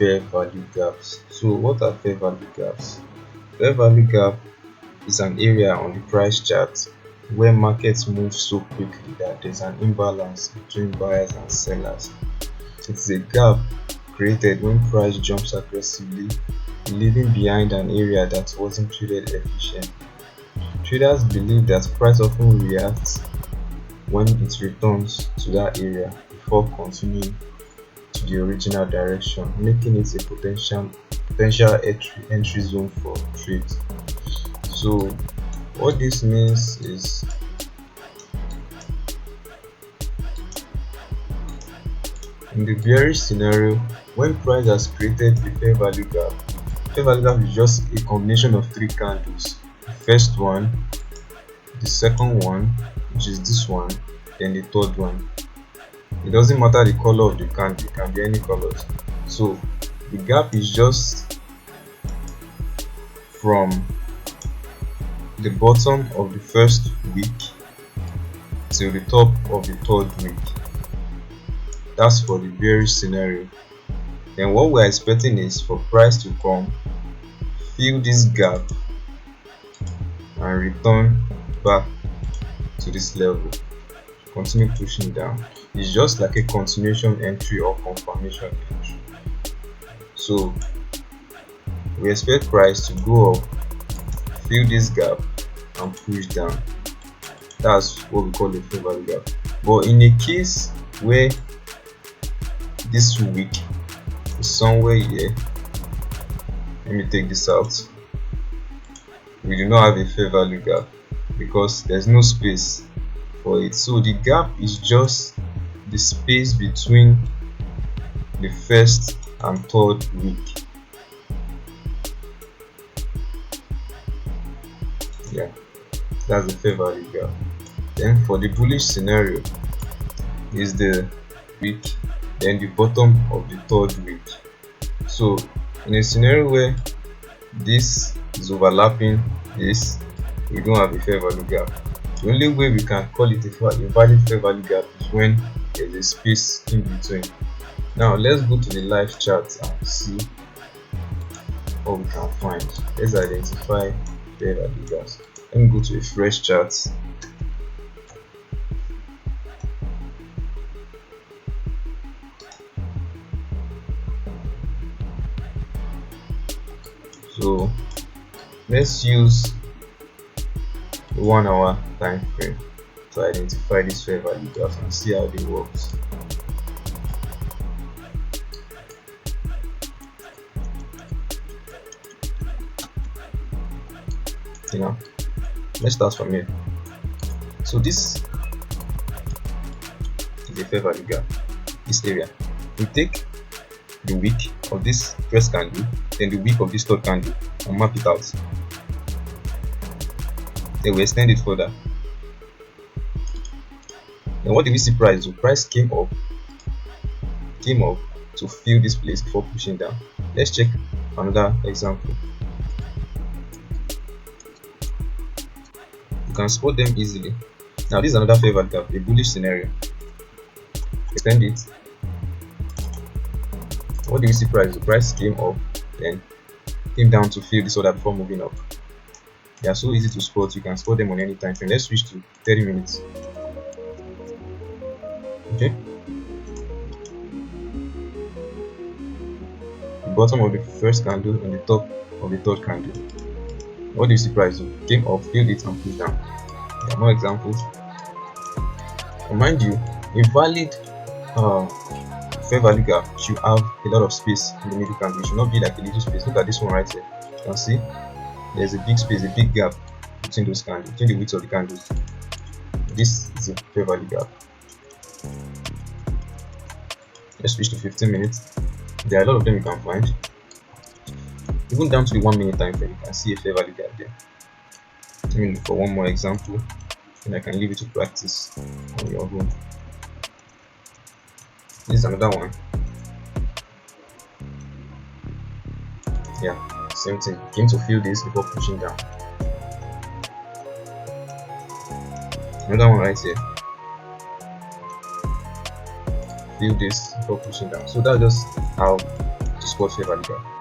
fair value gaps. So what are fair value gaps? Fair value gap is an area on the price chart where markets move so quickly that there's an imbalance between buyers and sellers. It is a gap created when price jumps aggressively, leaving behind an area that wasn't traded efficiently. Traders believe that price often reacts when it returns to that area before continuing to the original direction, making it a potential entry zone for trades. So what this means is, in the bearish scenario, when price has created a fair value gap is just a combination of three candles. The first one, the second one, which is this one, then the third one. It doesn't matter the color of the candle, it can be any colors. So the gap is just from the bottom of the first week till the top of the third week. That's for the bearish scenario. Then what we're expecting is for price to come, fill this gap and return back to this level, continue pushing down. It's just like a continuation entry or confirmation entry. So we expect price to go up, fill this gap and push down. That's what we call a fair value gap. But in a case where this week is somewhere here, let me take this out, we do not have a fair value gap because there's no space for it. So the gap is just the space between the first and third week. Yeah, that's the fair value gap. Then for the bullish scenario is the week, then the bottom of the third week. So in a scenario where this is overlapping this, we don't have a fair value gap. The only way we can call it a valid fair value gap is when there's a space in between. Now let's go to the live chart and see what we can find. Let's identify fair value gaps. Let me go to a fresh chart. So let's use the 1 hour time frame to identify this fair value gaps and see how they work. Let's start from here. So this is a fair value gap, this area. We take the week of this first candle, then the week of this third candle, and map it out. Then we extend it further. Then what did we see price do? Price came up to fill this place before pushing down. Let's check another example. You can spot them easily. Now this is another fair value gap, a bullish scenario. Extend it. What do we see price? The price came up, then came down to fill this order before moving up. They are so easy to spot. You can spot them on any time frame. Let's switch to 30 minutes. Okay. The bottom of the first candle and the top of the third candle. What do you see price do? Came up, filled it and pushed down. There are more examples. And mind you, a valid fair value gap should have a lot of space in the middle candle. It should not be like a little space. Look at this one right here. You can see there's a big space, a big gap between those candles, between the widths of the candles. This is a fair value gap. Let's switch to 15 minutes. There are a lot of them you can find. Even down to the 1 minute time frame, you can see a fair value gap there. Let me look for one more example, and I can leave it to practice on your own. This is another one. Yeah, same thing. Came to fill this before pushing down. Another one right here. Fill this before pushing down. So that's just how to squad fair value bar.